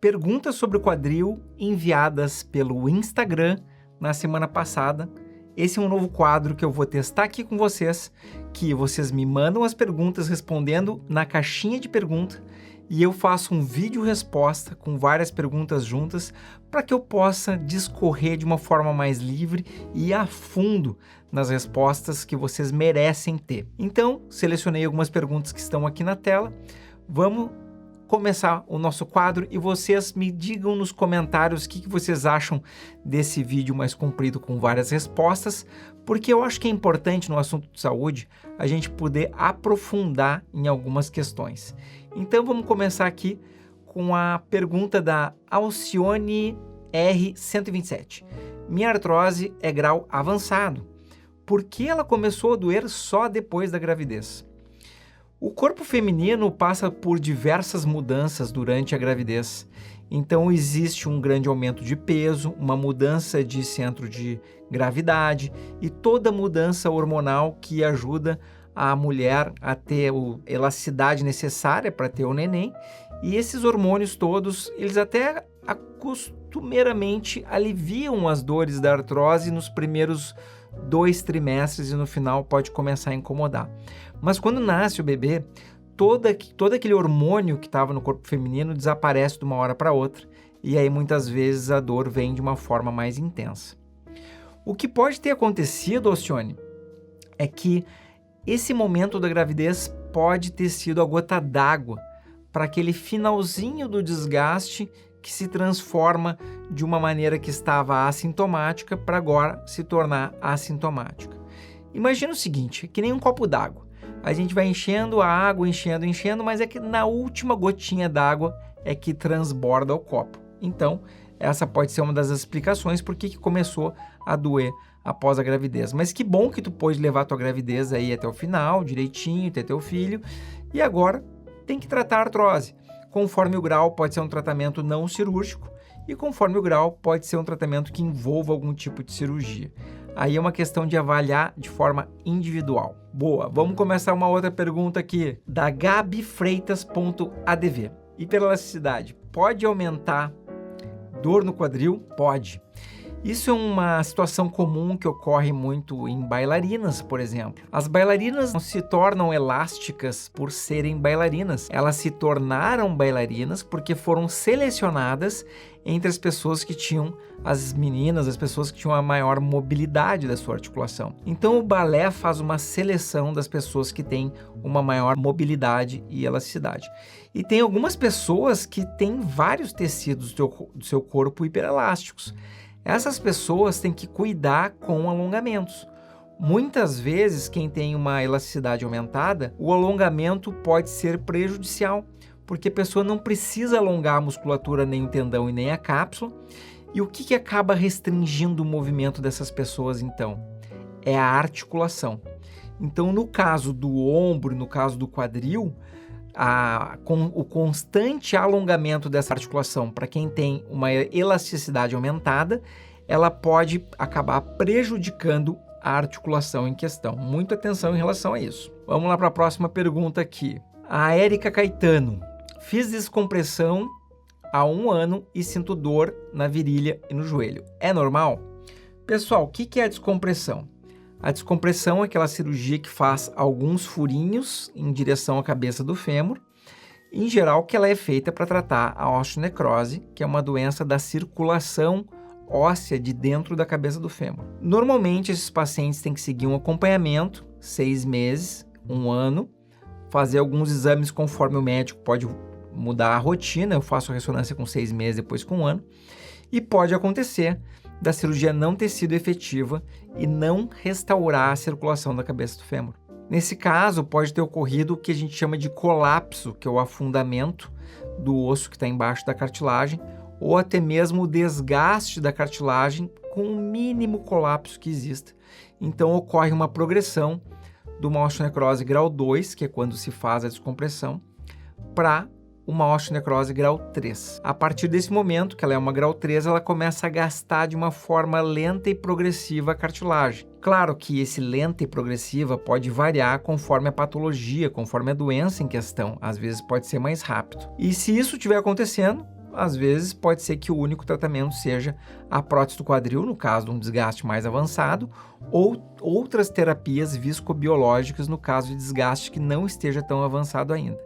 perguntas sobre o quadril enviadas pelo Instagram na semana passada. Esse é um novo quadro que eu vou testar aqui com vocês, que vocês me mandam as perguntas respondendo na caixinha de pergunta e eu faço um vídeo resposta com várias perguntas juntas para que eu possa discorrer de uma forma mais livre e a fundo nas respostas que vocês merecem ter. Então, selecionei algumas perguntas que estão aqui na tela. Vamos começar o nosso quadro e vocês me digam nos comentários o que vocês acham desse vídeo mais comprido com várias respostas, porque eu acho que é importante no assunto de saúde a gente poder aprofundar em algumas questões. Então vamos começar aqui com a pergunta da Alcione R127. Minha artrose é grau avançado. Por que ela começou a doer só depois da gravidez? O corpo feminino passa por diversas mudanças durante a gravidez. Então existe um grande aumento de peso, uma mudança de centro de gravidade e toda mudança hormonal que ajuda a mulher a ter a elasticidade necessária para ter o neném. E esses hormônios todos, eles até costumeiramente aliviam as dores da artrose nos primeiros 2 trimestres e no final pode começar a incomodar. Mas quando nasce o bebê, todo aquele hormônio que estava no corpo feminino desaparece de uma hora para outra e aí muitas vezes a dor vem de uma forma mais intensa. O que pode ter acontecido, Alcione, é que esse momento da gravidez pode ter sido a gota d'água para aquele finalzinho do desgaste que se transforma de uma maneira que estava assintomática para agora se tornar assintomática. Imagina o seguinte, que nem um copo d'água. A gente vai enchendo a água, enchendo, mas é que na última gotinha d'água é que transborda o copo. Então, essa pode ser uma das explicações por que começou a doer após a gravidez. Mas que bom que tu pôde levar a tua gravidez aí até o final, direitinho, ter teu filho, e agora tem que tratar a artrose. Conforme o grau, pode ser um tratamento não cirúrgico, e conforme o grau, pode ser um tratamento que envolva algum tipo de cirurgia. Aí é uma questão de avaliar de forma individual. Boa, vamos começar uma outra pergunta aqui, da gabifreitas.adv. Hiperelasticidade, pode aumentar dor no quadril? Pode. Isso é uma situação comum que ocorre muito em bailarinas, por exemplo. As bailarinas não se tornam elásticas por serem bailarinas. Elas se tornaram bailarinas porque foram selecionadas entre as pessoas que tinham, as meninas, as pessoas que tinham a maior mobilidade da sua articulação. Então o balé faz uma seleção das pessoas que têm uma maior mobilidade e elasticidade. E tem algumas pessoas que têm vários tecidos do seu corpo hiperelásticos. Essas pessoas têm que cuidar com alongamentos. Muitas vezes, quem tem uma elasticidade aumentada, o alongamento pode ser prejudicial, porque a pessoa não precisa alongar a musculatura, nem o tendão e nem a cápsula. E o que acaba restringindo o movimento dessas pessoas, então? É a articulação. Então, no caso do ombro, no caso do quadril, com o constante alongamento dessa articulação para quem tem uma elasticidade aumentada, ela pode acabar prejudicando a articulação em questão. Muita atenção em relação a isso. Vamos lá para a próxima pergunta aqui. A Érica Caetano. Fiz descompressão há 1 ano e sinto dor na virilha e no joelho. É normal? Pessoal, o que é a descompressão? A descompressão é aquela cirurgia que faz alguns furinhos em direção à cabeça do fêmur. Em geral, que ela é feita para tratar a osteonecrose, que é uma doença da circulação óssea de dentro da cabeça do fêmur. Normalmente, esses pacientes têm que seguir um acompanhamento, 6 meses, 1 ano, fazer alguns exames conforme o médico pode mudar a rotina. Eu faço a ressonância com 6 meses, depois com 1 ano. E pode acontecer da cirurgia não ter sido efetiva e não restaurar a circulação da cabeça do fêmur. Nesse caso, pode ter ocorrido o que a gente chama de colapso, que é o afundamento do osso que está embaixo da cartilagem, ou até mesmo o desgaste da cartilagem com o mínimo colapso que exista. Então, ocorre uma progressão de uma osteonecrose grau 2, que é quando se faz a descompressão, para uma osteonecrose grau 3. A partir desse momento, que ela é uma grau 3, ela começa a gastar de uma forma lenta e progressiva a cartilagem. Claro que esse lenta e progressiva pode variar conforme a patologia, conforme a doença em questão. Às vezes pode ser mais rápido. E se isso estiver acontecendo, às vezes pode ser que o único tratamento seja a prótese do quadril, no caso de um desgaste mais avançado, ou outras terapias viscobiológicas no caso de desgaste que não esteja tão avançado ainda.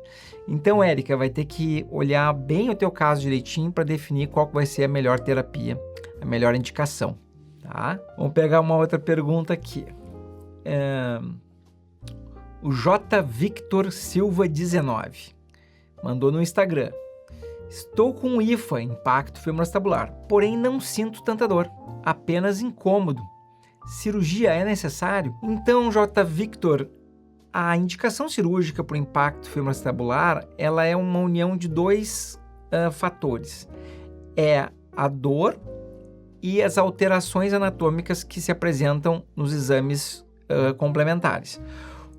Então, Érica, vai ter que olhar bem o teu caso direitinho para definir qual vai ser a melhor terapia, a melhor indicação, tá? Vamos pegar uma outra pergunta aqui. O J. Victor Silva 19 mandou no Instagram. Estou com IFA, impacto femoroacetabular, porém não sinto tanta dor, apenas incômodo. Cirurgia é necessário? Então, J. Victor, a indicação cirúrgica para o impacto femoroacetabular, ela é uma união de dois fatores. É a dor e as alterações anatômicas que se apresentam nos exames complementares.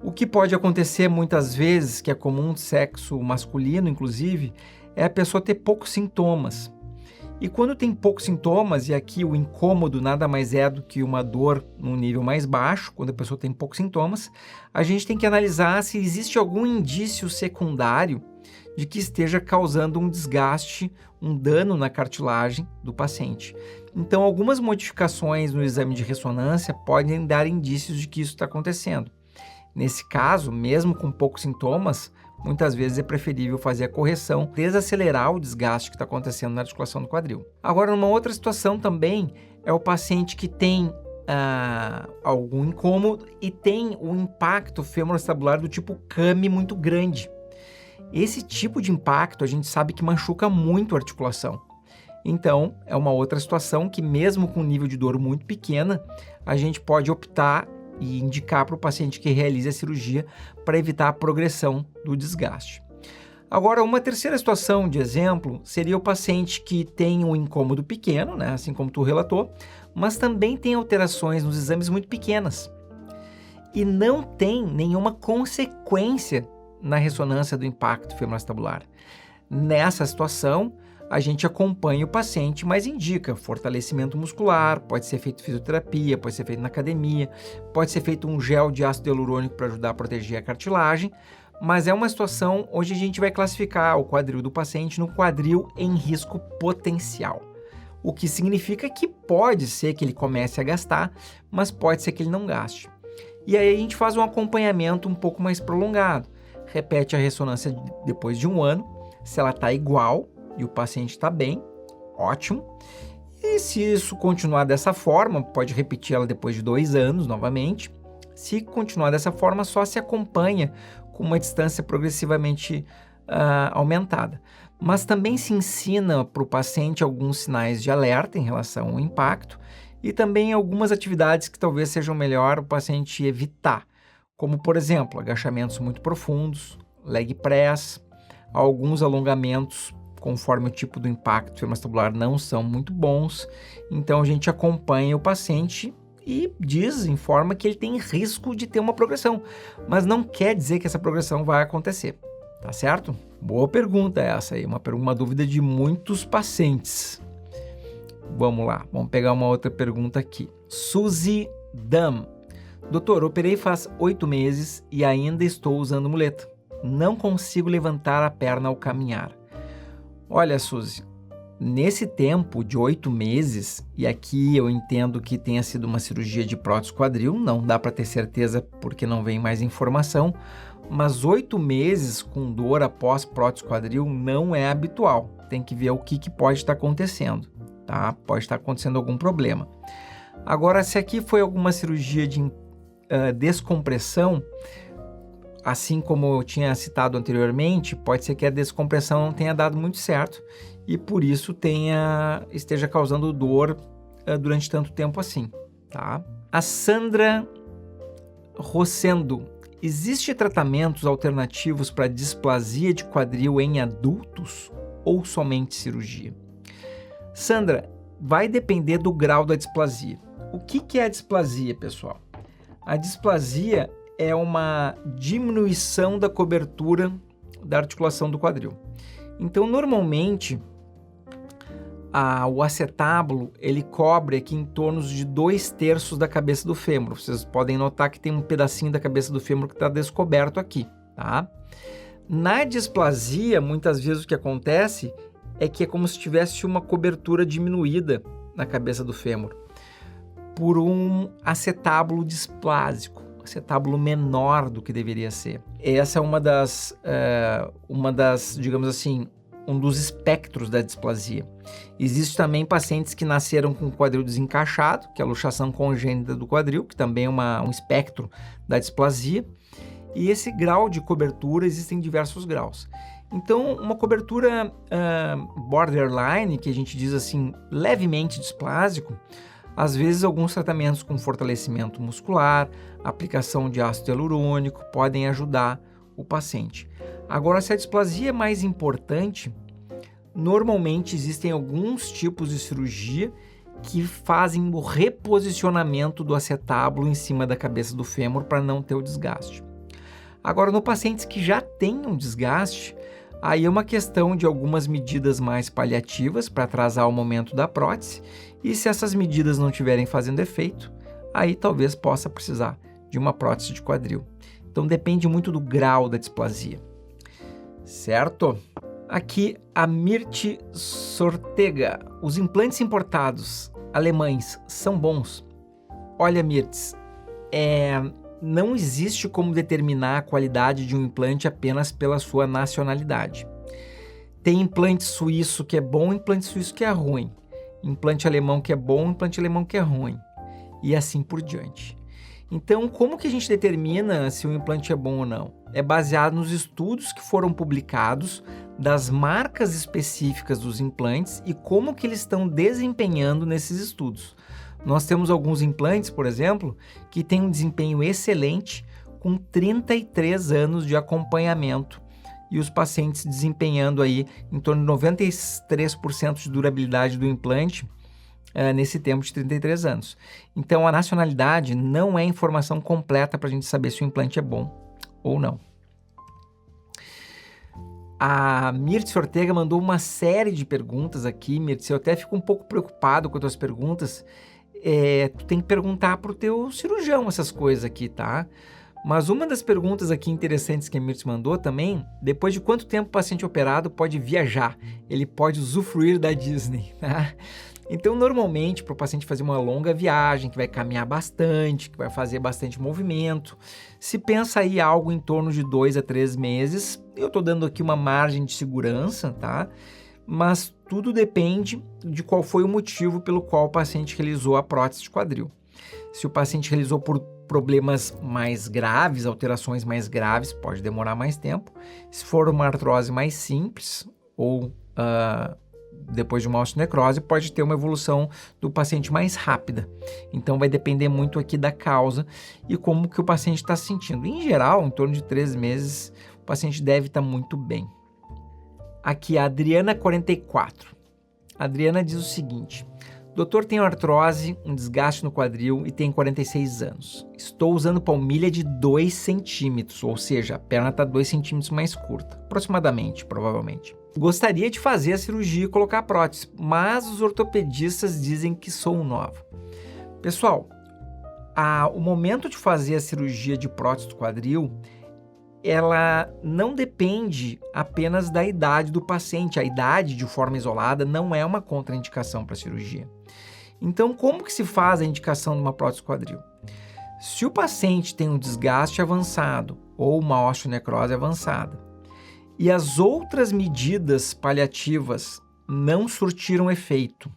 O que pode acontecer muitas vezes, que é comum do sexo masculino, inclusive, é a pessoa ter poucos sintomas. E quando tem poucos sintomas, e aqui o incômodo nada mais é do que uma dor num nível mais baixo, quando a pessoa tem poucos sintomas, a gente tem que analisar se existe algum indício secundário de que esteja causando um desgaste, um dano na cartilagem do paciente. Então, algumas modificações no exame de ressonância podem dar indícios de que isso está acontecendo. Nesse caso, mesmo com poucos sintomas, muitas vezes é preferível fazer a correção, desacelerar o desgaste que está acontecendo na articulação do quadril. Agora, uma outra situação também é o paciente que tem algum incômodo e tem um impacto femoroacetabular do tipo CAMI muito grande. Esse tipo de impacto a gente sabe que machuca muito a articulação. Então, é uma outra situação que mesmo com um nível de dor muito pequena, a gente pode optar e indicar para o paciente que realize a cirurgia para evitar a progressão do desgaste. Agora, uma terceira situação de exemplo seria o paciente que tem um incômodo pequeno, né, assim como tu relatou, mas também tem alterações nos exames muito pequenas e não tem nenhuma consequência na ressonância do impacto femoroacetabular. Nessa situação, a gente acompanha o paciente, mas indica fortalecimento muscular, pode ser feito fisioterapia, pode ser feito na academia, pode ser feito um gel de ácido hialurônico para ajudar a proteger a cartilagem, mas é uma situação onde a gente vai classificar o quadril do paciente no quadril em risco potencial, o que significa que pode ser que ele comece a gastar, mas pode ser que ele não gaste. E aí a gente faz um acompanhamento um pouco mais prolongado, repete a ressonância depois de um ano, se ela está igual, e o paciente está bem, ótimo. E se isso continuar dessa forma, pode repetir ela depois de 2 anos novamente. Se continuar dessa forma, só se acompanha com uma distância progressivamente aumentada. Mas também se ensina para o paciente alguns sinais de alerta em relação ao impacto e também algumas atividades que talvez sejam melhor o paciente evitar, como, por exemplo, agachamentos muito profundos, leg press, alguns alongamentos conforme o tipo do impacto femoroacetabular não são muito bons, então a gente acompanha o paciente e informa que ele tem risco de ter uma progressão, mas não quer dizer que essa progressão vai acontecer, tá certo? Boa pergunta essa aí, uma dúvida de muitos pacientes. Vamos lá, vamos pegar uma outra pergunta aqui. Suzy Dam. Doutor, operei faz 8 meses e ainda estou usando muleta. Não consigo levantar a perna ao caminhar. Olha, Suzy, nesse tempo de 8 meses, e aqui eu entendo que tenha sido uma cirurgia de prótese quadril, não dá para ter certeza porque não vem mais informação, mas 8 meses com dor após prótese quadril não é habitual. Tem que ver o que pode estar acontecendo, tá? Pode estar acontecendo algum problema. Agora, se aqui foi alguma cirurgia de descompressão, assim como eu tinha citado anteriormente, pode ser que a descompressão não tenha dado muito certo e por isso esteja causando dor durante tanto tempo assim, tá? A Sandra Rossendo. Existe tratamentos alternativos para displasia de quadril em adultos ou somente cirurgia? Sandra, vai depender do grau da displasia. O que é a displasia, pessoal? A displasia é uma diminuição da cobertura da articulação do quadril. Então, normalmente, o acetábulo, ele cobre aqui em torno de 2/3 da cabeça do fêmur. Vocês podem notar que tem um pedacinho da cabeça do fêmur que está descoberto aqui, tá? Na displasia, muitas vezes o que acontece é que é como se tivesse uma cobertura diminuída na cabeça do fêmur por um acetábulo displásico, acetábulo menor do que deveria ser. Essa é uma das, digamos assim, um dos espectros da displasia. Existem também pacientes que nasceram com o quadril desencaixado, que é a luxação congênita do quadril, que também é um espectro da displasia. E esse grau de cobertura, existem diversos graus. Então, uma cobertura borderline, que a gente diz assim, levemente displásico, às vezes alguns tratamentos com fortalecimento muscular, aplicação de ácido hialurônico podem ajudar o paciente. Agora, se a displasia é mais importante, normalmente existem alguns tipos de cirurgia que fazem o reposicionamento do acetábulo em cima da cabeça do fêmur para não ter o desgaste. Agora, no pacientes que já têm um desgaste, aí é uma questão de algumas medidas mais paliativas para atrasar o momento da prótese, e se essas medidas não estiverem fazendo efeito, aí talvez possa precisar de uma prótese de quadril. Então depende muito do grau da displasia. Certo? Aqui a Mirti Sortega. Os implantes importados alemães são bons? Olha, Mirtes, não existe como determinar a qualidade de um implante apenas pela sua nacionalidade. Tem implante suíço que é bom, implante suíço que é ruim. Implante alemão que é bom, implante alemão que é ruim. E assim por diante. Então, como que a gente determina se o implante é bom ou não? É baseado nos estudos que foram publicados, das marcas específicas dos implantes e como que eles estão desempenhando nesses estudos. Nós temos alguns implantes, por exemplo, que têm um desempenho excelente com 33 anos de acompanhamento e os pacientes desempenhando aí em torno de 93% de durabilidade do implante nesse tempo de 33 anos. Então, a nacionalidade não é informação completa para a gente saber se o implante é bom ou não. A Mirtz Ortega mandou uma série de perguntas aqui, Mirtz. Eu até fico um pouco preocupado com as tuas perguntas. Tu tem que perguntar para o teu cirurgião essas coisas aqui, tá? Mas uma das perguntas aqui interessantes que a Mirtz mandou também, depois de quanto tempo o paciente operado pode viajar? Ele pode usufruir da Disney, tá? Então, normalmente, para o paciente fazer uma longa viagem, que vai caminhar bastante, que vai fazer bastante movimento, se pensa aí algo em torno de 2 a 3 meses. Eu estou dando aqui uma margem de segurança, tá? Mas tudo depende de qual foi o motivo pelo qual o paciente realizou a prótese de quadril. Se o paciente realizou por problemas mais graves, alterações mais graves, pode demorar mais tempo. Se for uma artrose mais simples ou depois de uma osteonecrose, pode ter uma evolução do paciente mais rápida. Então vai depender muito aqui da causa e como que o paciente está se sentindo. Em geral, em torno de 3 meses, o paciente deve estar muito bem. Aqui a Adriana 44. A Adriana diz o seguinte: doutor, tenho artrose, um desgaste no quadril e tenho 46 anos. Estou usando palmilha de 2 centímetros, ou seja, a perna está 2 centímetros mais curta, aproximadamente, provavelmente. Gostaria de fazer a cirurgia e colocar a prótese, mas os ortopedistas dizem que sou nova. Pessoal, o momento de fazer a cirurgia de prótese do quadril, ela não depende apenas da idade do paciente. A idade, de forma isolada, não é uma contraindicação para a cirurgia. Então, como que se faz a indicação de uma prótese do quadril? Se o paciente tem um desgaste avançado ou uma osteonecrose avançada e as outras medidas paliativas não surtiram efeito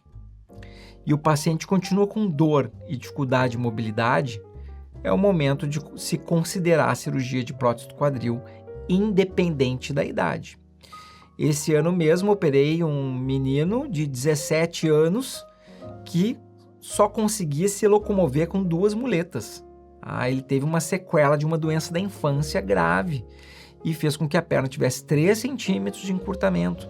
e o paciente continua com dor e dificuldade de mobilidade, é o momento de se considerar a cirurgia de prótese do quadril, independente da idade. Esse ano mesmo operei um menino de 17 anos que só conseguia se locomover com 2 muletas. Ele teve uma sequela de uma doença da infância grave e fez com que a perna tivesse 3 centímetros de encurtamento.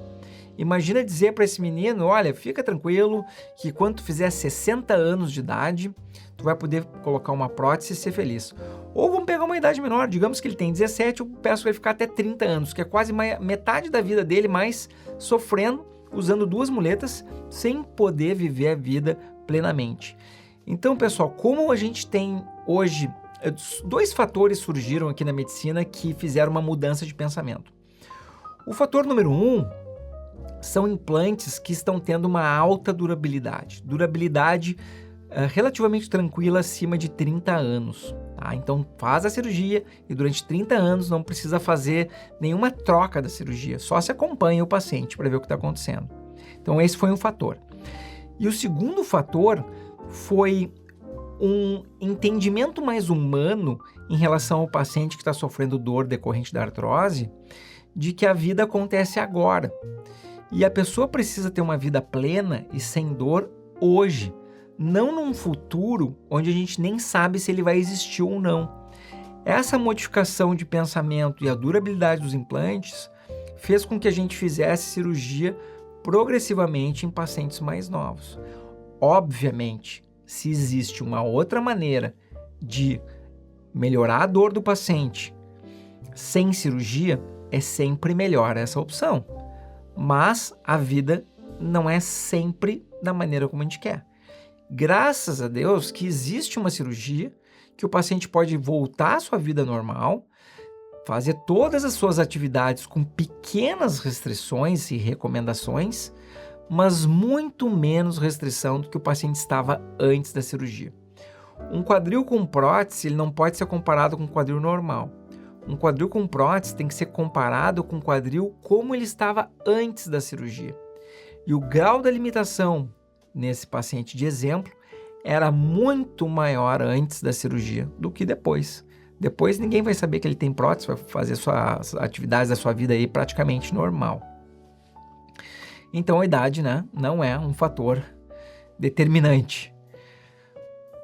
Imagina dizer para esse menino: olha, fica tranquilo que quando tu fizer 60 anos de idade, tu vai poder colocar uma prótese e ser feliz. Ou vamos pegar uma idade menor, digamos que ele tem 17, eu peço que ele ficar até 30 anos, que é quase metade da vida dele, mas sofrendo, usando 2 muletas, sem poder viver a vida plenamente. Então, pessoal, como a gente tem hoje, 2 fatores surgiram aqui na medicina que fizeram uma mudança de pensamento. O fator número 1 são implantes que estão tendo uma alta durabilidade. Durabilidade relativamente tranquila, acima de 30 anos. Tá? Então faz a cirurgia e durante 30 anos não precisa fazer nenhuma troca da cirurgia, só se acompanha o paciente para ver o que está acontecendo. Então esse foi um fator. E o segundo fator foi um entendimento mais humano em relação ao paciente que está sofrendo dor decorrente da artrose, de que a vida acontece agora. E a pessoa precisa ter uma vida plena e sem dor hoje, não num futuro onde a gente nem sabe se ele vai existir ou não. Essa modificação de pensamento e a durabilidade dos implantes fez com que a gente fizesse cirurgia progressivamente em pacientes mais novos. Obviamente, se existe uma outra maneira de melhorar a dor do paciente sem cirurgia, é sempre melhor essa opção. Mas a vida não é sempre da maneira como a gente quer. Graças a Deus que existe uma cirurgia que o paciente pode voltar à sua vida normal, fazer todas as suas atividades com pequenas restrições e recomendações, mas muito menos restrição do que o paciente estava antes da cirurgia. Um quadril com prótese ele não pode ser comparado com um quadril normal. Um quadril com prótese tem que ser comparado com um quadril como ele estava antes da cirurgia. E o grau da limitação nesse paciente de exemplo era muito maior antes da cirurgia do que depois. Depois ninguém vai saber que ele tem prótese, vai fazer suas atividades da sua vida aí praticamente normal. Então a idade, né, não é um fator determinante.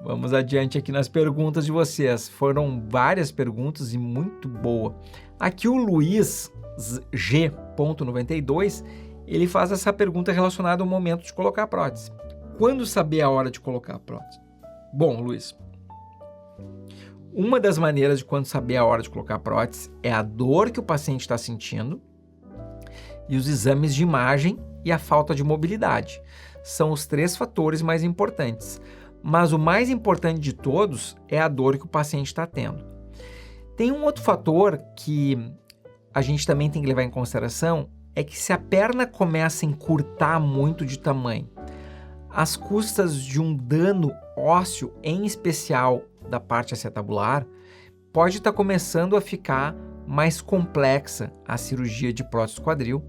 Vamos adiante aqui nas perguntas de vocês. Foram várias perguntas e muito boa. Aqui o Luiz G.92, ele faz essa pergunta relacionada ao momento de colocar a prótese. Quando saber a hora de colocar a prótese? Bom, Luiz, uma das maneiras de quando saber a hora de colocar a prótese é a dor que o paciente está sentindo e os exames de imagem e a falta de mobilidade. São os 3 fatores mais importantes. Mas o mais importante de todos é a dor que o paciente está tendo. Tem um outro fator que a gente também tem que levar em consideração, é que se a perna começa a encurtar muito de tamanho, às custas de um dano ósseo, em especial da parte acetabular, pode estar começando a ficar mais complexa a cirurgia de prótese quadril,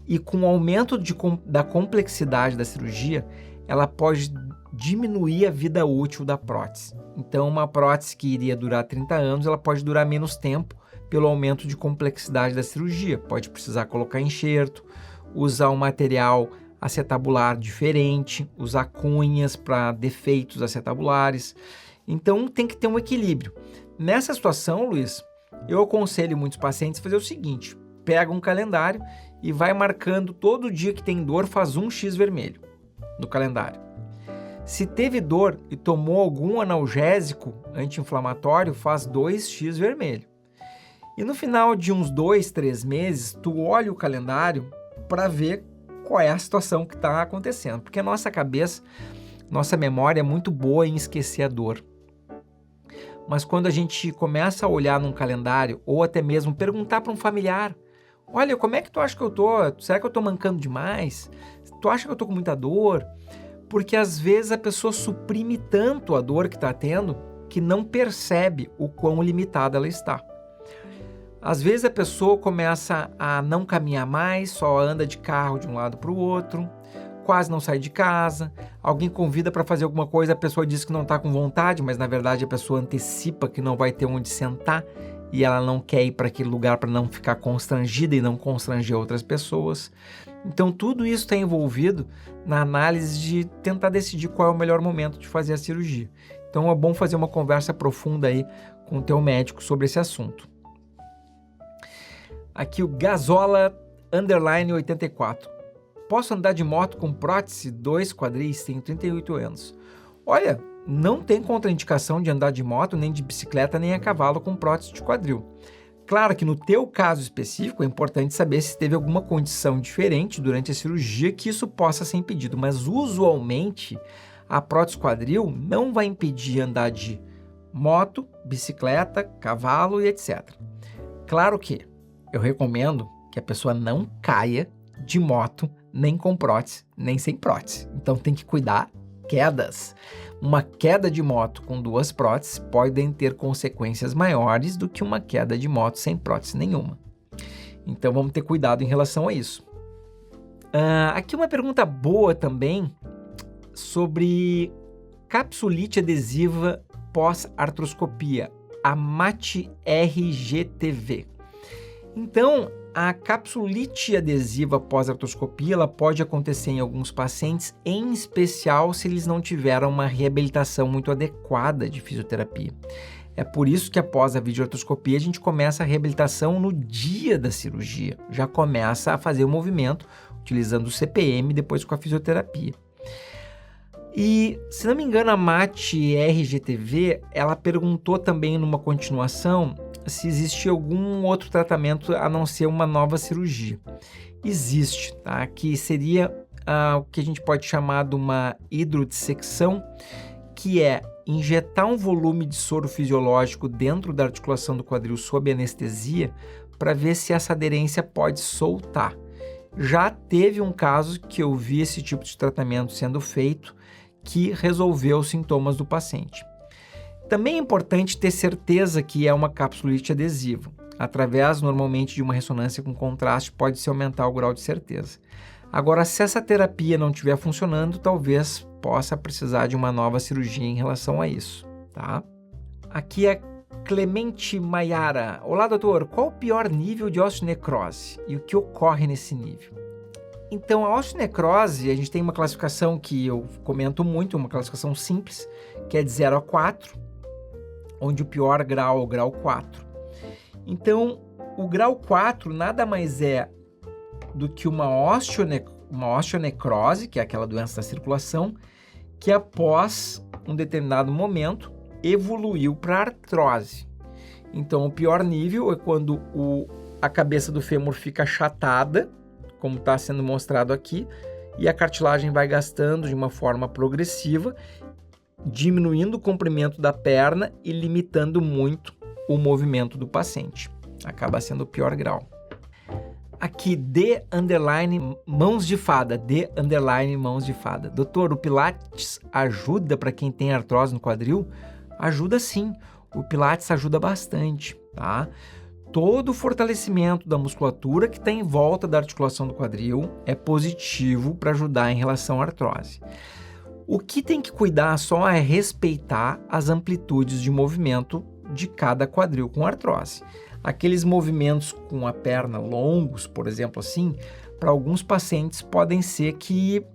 e com o aumento da complexidade da cirurgia, ela pode diminuir a vida útil da prótese. Então, uma prótese que iria durar 30 anos, ela pode durar menos tempo pelo aumento de complexidade da cirurgia. Pode precisar colocar enxerto, usar um material acetabular diferente, usar cunhas para defeitos acetabulares. Então, tem que ter um equilíbrio. Nessa situação, Luiz, eu aconselho muitos pacientes a fazer o seguinte: pega um calendário e vai marcando todo dia que tem dor, faz um X vermelho no calendário. Se teve dor e tomou algum analgésico anti-inflamatório, faz 2x vermelho. E no final de uns 2, 3 meses, tu olha o calendário para ver qual é a situação que está acontecendo. Porque a nossa cabeça, nossa memória é muito boa em esquecer a dor. Mas quando a gente começa a olhar num calendário, ou até mesmo perguntar para um familiar: olha, como é que tu acha que eu tô? Será que eu tô mancando demais? Tu acha que eu tô com muita dor? Porque às vezes a pessoa suprime tanto a dor que está tendo que não percebe o quão limitada ela está. Às vezes a pessoa começa a não caminhar mais, só anda de carro de um lado para o outro, quase não sai de casa, alguém convida para fazer alguma coisa, a pessoa diz que não está com vontade, mas na verdade a pessoa antecipa que não vai ter onde sentar e ela não quer ir para aquele lugar para não ficar constrangida e não constranger outras pessoas. Então tudo isso está envolvido na análise de tentar decidir qual é o melhor momento de fazer a cirurgia. Então é bom fazer uma conversa profunda aí com o teu médico sobre esse assunto. Aqui o Gasola _84. Posso andar de moto com prótese 2 quadris? Tenho 38 anos. Olha, não tem contraindicação de andar de moto, nem de bicicleta, nem a cavalo com prótese de quadril. Claro que no teu caso específico é importante saber se teve alguma condição diferente durante a cirurgia que isso possa ser impedido, mas usualmente a prótese quadril não vai impedir andar de moto, bicicleta, cavalo e etc. Claro que eu recomendo que a pessoa não caia de moto, nem com prótese, nem sem prótese. Então tem que cuidar quedas. Uma queda de moto com 2 próteses podem ter consequências maiores do que uma queda de moto sem prótese nenhuma. Então vamos ter cuidado em relação a isso. Aqui uma pergunta boa também sobre capsulite adesiva pós-artroscopia, a MAT-RGTV. Então, a capsulite adesiva pós-artroscopia ela pode acontecer em alguns pacientes, em especial se eles não tiveram uma reabilitação muito adequada de fisioterapia. É por isso que após a videoartroscopia a gente começa a reabilitação no dia da cirurgia. Já começa a fazer o movimento utilizando o CPM depois com a fisioterapia. E, se não me engano, a MAT-RGTV, ela perguntou também numa continuação se existe algum outro tratamento a não ser uma nova cirurgia. Existe, tá? Que seria o que a gente pode chamar de uma hidrodissecção, que é injetar um volume de soro fisiológico dentro da articulação do quadril sob anestesia para ver se essa aderência pode soltar. Já teve um caso que eu vi esse tipo de tratamento sendo feito que resolveu os sintomas do paciente. Também é importante ter certeza que é uma capsulite adesiva. Através, normalmente, de uma ressonância com contraste, pode-se aumentar o grau de certeza. Agora, se essa terapia não estiver funcionando, talvez possa precisar de uma nova cirurgia em relação a isso, tá? Aqui é Clemente Maiara. Olá, doutor. Qual o pior nível de osteonecrose e o que ocorre nesse nível? Então, a osteonecrose, a gente tem uma classificação que eu comento muito, uma classificação simples, que é de 0 a 4, onde o pior grau é o grau 4. Então, o grau 4 nada mais é do que uma osteonecrose, que é aquela doença da circulação, que após um determinado momento evoluiu para artrose. Então, o pior nível é quando a cabeça do fêmur fica achatada, como está sendo mostrado aqui, e a cartilagem vai gastando de uma forma progressiva, diminuindo o comprimento da perna e limitando muito o movimento do paciente. Acaba sendo o pior grau. Aqui, D_mãos de fada, D_mãos de fada. Doutor, o Pilates ajuda para quem tem artrose no quadril? Ajuda sim, o Pilates ajuda bastante, tá? Todo o fortalecimento da musculatura que está em volta da articulação do quadril é positivo para ajudar em relação à artrose. O que tem que cuidar só é respeitar as amplitudes de movimento de cada quadril com artrose. Aqueles movimentos com a perna longos, por exemplo, assim, para alguns pacientes podem ser que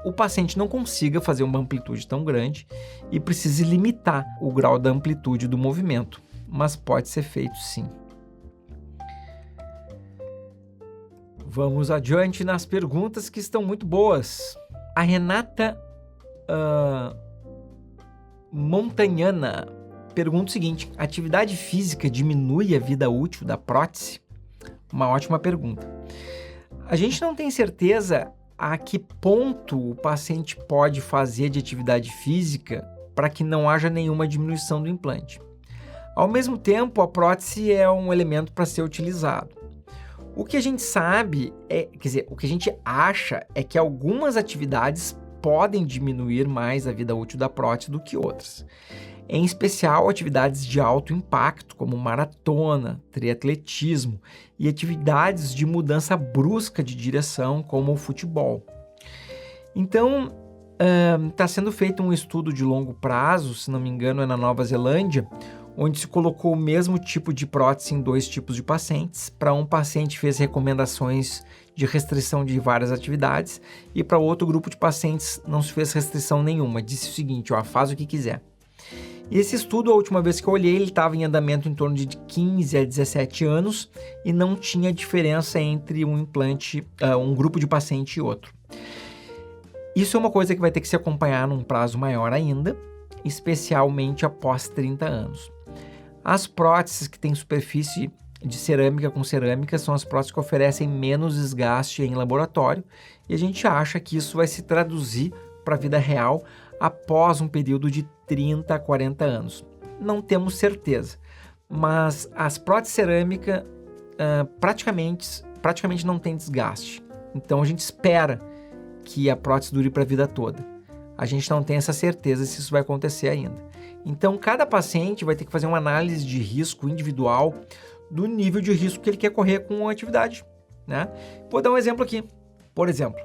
o paciente não consiga fazer uma amplitude tão grande e precise limitar o grau da amplitude do movimento, mas pode ser feito sim. Vamos adiante nas perguntas que estão muito boas. A Renata Montanhana pergunta o seguinte: atividade física diminui a vida útil da prótese? Uma ótima pergunta. A gente não tem certeza a que ponto o paciente pode fazer de atividade física para que não haja nenhuma diminuição do implante. Ao mesmo tempo, a prótese é um elemento para ser utilizado. O que a gente sabe o que a gente acha é que algumas atividades podem diminuir mais a vida útil da prótese do que outras. Em especial, atividades de alto impacto, como maratona, triatletismo e atividades de mudança brusca de direção, como o futebol. Então, está sendo feito um estudo de longo prazo, se não me engano é na Nova Zelândia, onde se colocou o mesmo tipo de prótese em 2 tipos de pacientes. Para um paciente fez recomendações de restrição de várias atividades e para outro grupo de pacientes não se fez restrição nenhuma. Disse o seguinte, faz o que quiser. E esse estudo, a última vez que eu olhei, ele estava em andamento em torno de 15 a 17 anos e não tinha diferença entre um grupo de paciente e outro. Isso é uma coisa que vai ter que se acompanhar num prazo maior ainda, especialmente após 30 anos. As próteses que têm superfície de cerâmica com cerâmica são as próteses que oferecem menos desgaste em laboratório e a gente acha que isso vai se traduzir para a vida real após um período de 30 a 40 anos. Não temos certeza, mas as próteses cerâmica praticamente não têm desgaste. Então a gente espera que a prótese dure para a vida toda. A gente não tem essa certeza se isso vai acontecer ainda. Então cada paciente vai ter que fazer uma análise de risco individual do nível de risco que ele quer correr com a atividade, né? Vou dar um exemplo aqui. Por exemplo,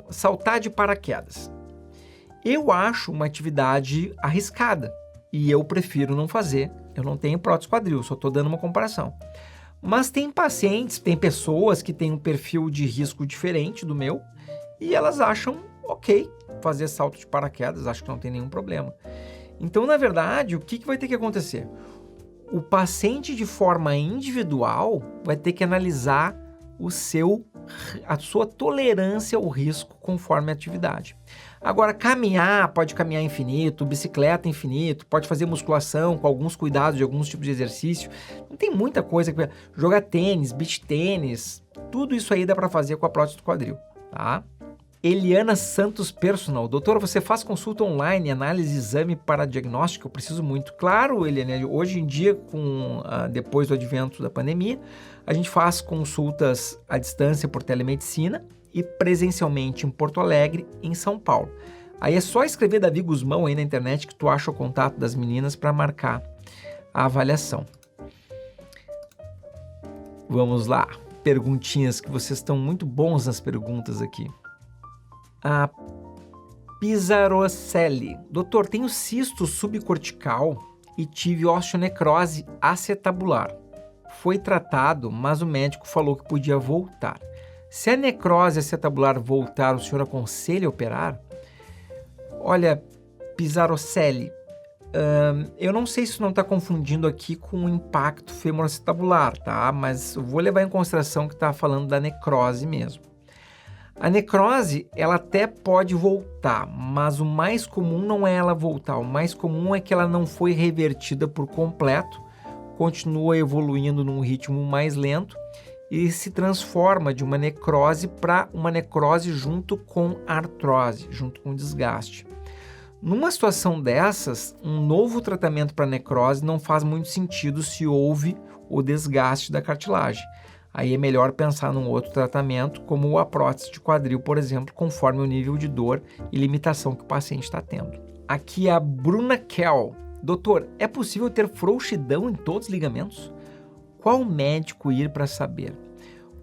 saltar de paraquedas. Eu acho uma atividade arriscada e eu prefiro não fazer. Eu não tenho prótese quadril, só estou dando uma comparação. Mas tem pacientes, tem pessoas que têm um perfil de risco diferente do meu e elas acham ok fazer salto de paraquedas, acho que não tem nenhum problema. Então, na verdade, o que vai ter que acontecer? O paciente, de forma individual, vai ter que analisar a sua tolerância ao risco conforme a atividade. Agora, pode caminhar infinito, bicicleta infinito, pode fazer musculação com alguns cuidados de alguns tipos de exercício. Não tem muita coisa. Jogar tênis, beach tênis, tudo isso aí dá para fazer com a prótese do quadril, tá? Eliana Santos Personal. Doutor, você faz consulta online, análise, exame para diagnóstico? Eu preciso muito. Claro, Eliana, hoje em dia, depois do advento da pandemia, a gente faz consultas à distância por telemedicina e presencialmente em Porto Alegre, em São Paulo. Aí é só escrever Davi Guzmão aí na internet que tu acha o contato das meninas para marcar a avaliação. Vamos lá. Perguntinhas, que vocês estão muito bons nas perguntas aqui. A Pisarocelli. Doutor, tenho cisto subcortical e tive osteonecrose acetabular. Foi tratado, mas o médico falou que podia voltar. Se a necrose acetabular voltar, o senhor aconselha operar? Olha, Pisarocelli, eu não sei se não está confundindo aqui com o impacto femoroacetabular, tá? Mas eu vou levar em consideração que está falando da necrose mesmo. A necrose, ela até pode voltar, mas o mais comum não é ela voltar. O mais comum é que ela não foi revertida por completo, continua evoluindo num ritmo mais lento e se transforma de uma necrose para uma necrose junto com artrose, junto com desgaste. Numa situação dessas, um novo tratamento para necrose não faz muito sentido se houve o desgaste da cartilagem. Aí é melhor pensar num outro tratamento, como a prótese de quadril, por exemplo, conforme o nível de dor e limitação que o paciente está tendo. Aqui é a Bruna Kell. Doutor, é possível ter frouxidão em todos os ligamentos? Qual médico ir para saber?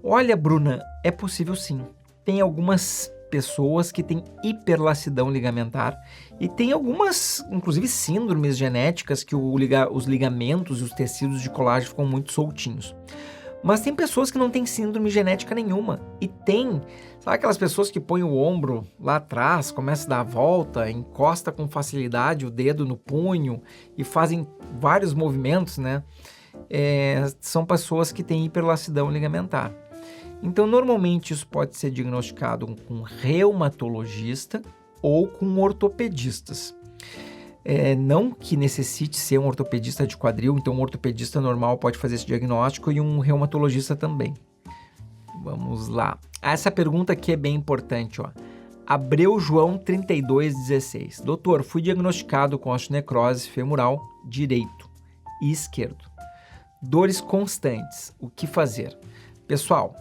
Olha, Bruna, é possível sim. Tem algumas pessoas que têm hiperlacidão ligamentar e tem algumas, inclusive, síndromes genéticas que os ligamentos e os tecidos de colágeno ficam muito soltinhos. Mas tem pessoas que não têm síndrome genética nenhuma. E sabe aquelas pessoas que põem o ombro lá atrás, começa a dar a volta, encosta com facilidade o dedo no punho e fazem vários movimentos, né? São pessoas que têm hiperlacidão ligamentar. Então, normalmente isso pode ser diagnosticado com reumatologista ou com ortopedistas. Não que necessite ser um ortopedista de quadril, então um ortopedista normal pode fazer esse diagnóstico e um reumatologista também. Vamos lá. Essa pergunta aqui é bem importante, ó. Abreu João 3216. Doutor, fui diagnosticado com osteonecrose femoral direito e esquerdo. Dores constantes. O que fazer? Pessoal,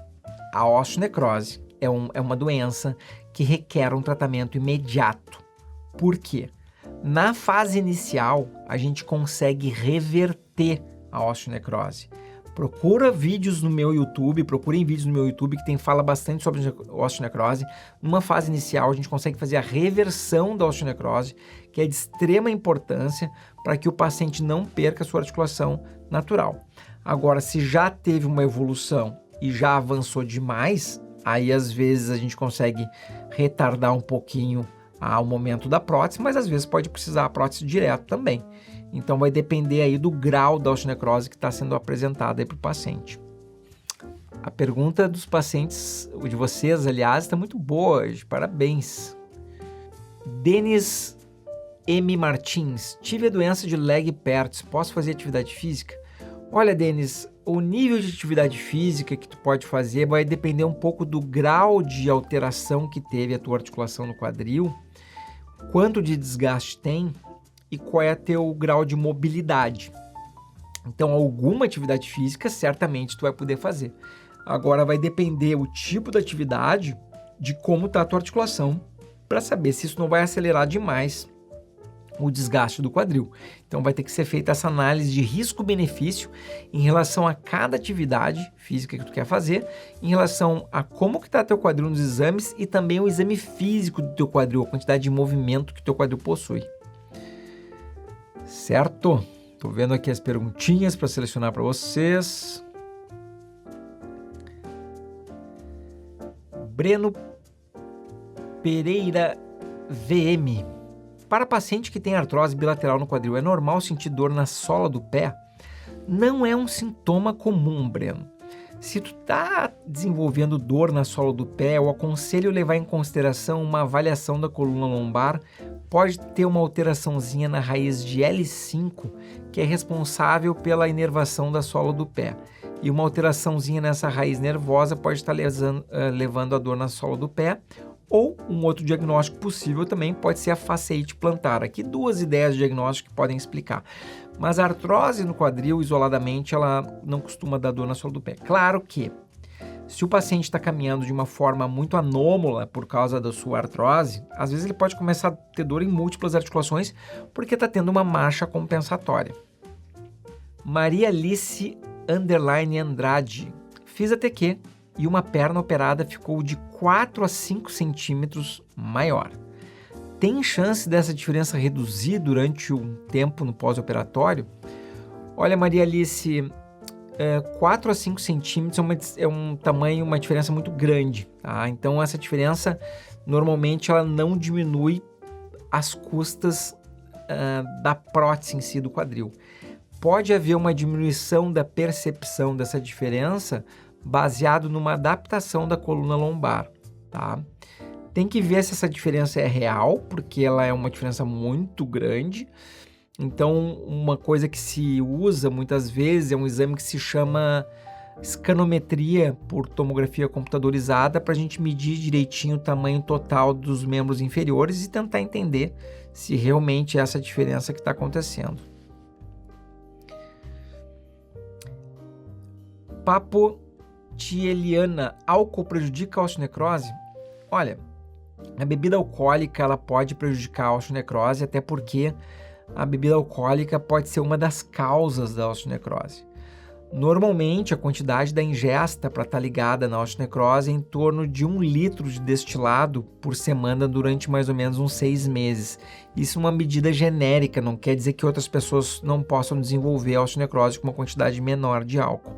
a osteonecrose é uma doença que requer um tratamento imediato. Por quê? Na fase inicial, a gente consegue reverter a osteonecrose. Procurem vídeos no meu YouTube que fala bastante sobre osteonecrose. Numa fase inicial, a gente consegue fazer a reversão da osteonecrose, que é de extrema importância para que o paciente não perca a sua articulação natural. Agora, se já teve uma evolução e já avançou demais, aí às vezes a gente consegue retardar um pouquinho ao momento da prótese, mas às vezes pode precisar a prótese direto também. Então vai depender aí do grau da osteonecrose que está sendo apresentada aí para o paciente. A pergunta dos pacientes, de vocês, aliás, está muito boa hoje, parabéns. Denis M. Martins, tive a doença de Legg-Pertz, posso fazer atividade física? Olha, Denis, o nível de atividade física que tu pode fazer vai depender um pouco do grau de alteração que teve a tua articulação no quadril, quanto de desgaste tem e qual é o teu grau de mobilidade. Então, alguma atividade física certamente tu vai poder fazer. Agora vai depender o tipo da atividade de como está a tua articulação para saber se isso não vai acelerar demais o desgaste do quadril. Então vai ter que ser feita essa análise de risco-benefício em relação a cada atividade física que tu quer fazer, em relação a como que está teu quadril nos exames e também o exame físico do teu quadril, a quantidade de movimento que teu quadril possui. Certo? Tô vendo aqui as perguntinhas para selecionar para vocês. Breno Pereira VM. Para paciente que tem artrose bilateral no quadril, é normal sentir dor na sola do pé? Não é um sintoma comum, Breno. Se tu está desenvolvendo dor na sola do pé, eu aconselho levar em consideração uma avaliação da coluna lombar. Pode ter uma alteraçãozinha na raiz de L5, que é responsável pela inervação da sola do pé. E uma alteraçãozinha nessa raiz nervosa pode estar levando a dor na sola do pé. Ou um outro diagnóstico possível também pode ser a fasciite plantar. Aqui 2 ideias de diagnóstico que podem explicar. Mas a artrose no quadril, isoladamente, ela não costuma dar dor na sola do pé. Claro que, se o paciente está caminhando de uma forma muito anômala por causa da sua artrose, às vezes ele pode começar a ter dor em múltiplas articulações porque está tendo uma marcha compensatória. Maria Alice Andrade. Fiz a TQ e uma perna operada ficou de 4 a 5 centímetros maior. Tem chance dessa diferença reduzir durante um tempo no pós-operatório? Olha, Maria Alice, 4 a 5 centímetros é um tamanho, uma diferença muito grande, tá? Então essa diferença, normalmente, ela não diminui às custas da prótese em si do quadril. Pode haver uma diminuição da percepção dessa diferença baseado numa adaptação da coluna lombar, tá? Tem que ver se essa diferença é real, porque ela é uma diferença muito grande. Então, uma coisa que se usa muitas vezes é um exame que se chama escanometria por tomografia computadorizada, para a gente medir direitinho o tamanho total dos membros inferiores e tentar entender se realmente é essa diferença que está acontecendo. Papo Tieliana, álcool prejudica a osteonecrose? Olha, a bebida alcoólica ela pode prejudicar a osteonecrose, até porque a bebida alcoólica pode ser uma das causas da osteonecrose. Normalmente, a quantidade da ingesta para estar ligada na osteonecrose é em torno de 1 litro de destilado por semana durante mais ou menos uns 6 meses. Isso é uma medida genérica, não quer dizer que outras pessoas não possam desenvolver a osteonecrose com uma quantidade menor de álcool.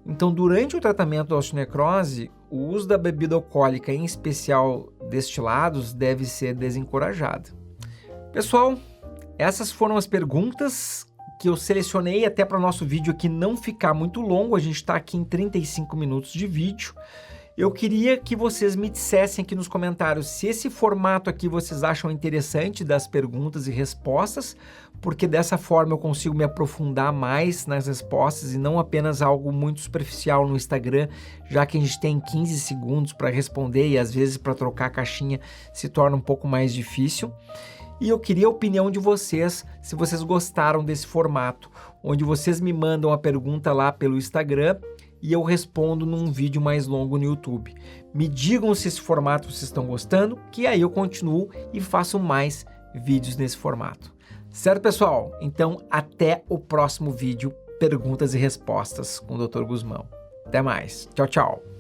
Então, durante o tratamento da osteonecrose, o uso da bebida alcoólica, em especial destilados, deve ser desencorajado. Pessoal, essas foram as perguntas que eu selecionei até para o nosso vídeo aqui não ficar muito longo. A gente está aqui em 35 minutos de vídeo. Eu queria que vocês me dissessem aqui nos comentários se esse formato aqui vocês acham interessante, das perguntas e respostas, porque dessa forma eu consigo me aprofundar mais nas respostas e não apenas algo muito superficial no Instagram, já que a gente tem 15 segundos para responder e às vezes para trocar a caixinha se torna um pouco mais difícil. E eu queria a opinião de vocês, se vocês gostaram desse formato, onde vocês me mandam a pergunta lá pelo Instagram e eu respondo num vídeo mais longo no YouTube. Me digam se esse formato vocês estão gostando, que aí eu continuo e faço mais vídeos nesse formato. Certo, pessoal? Então, até o próximo vídeo, perguntas e respostas com o Dr. Guzmão. Até mais. Tchau, tchau.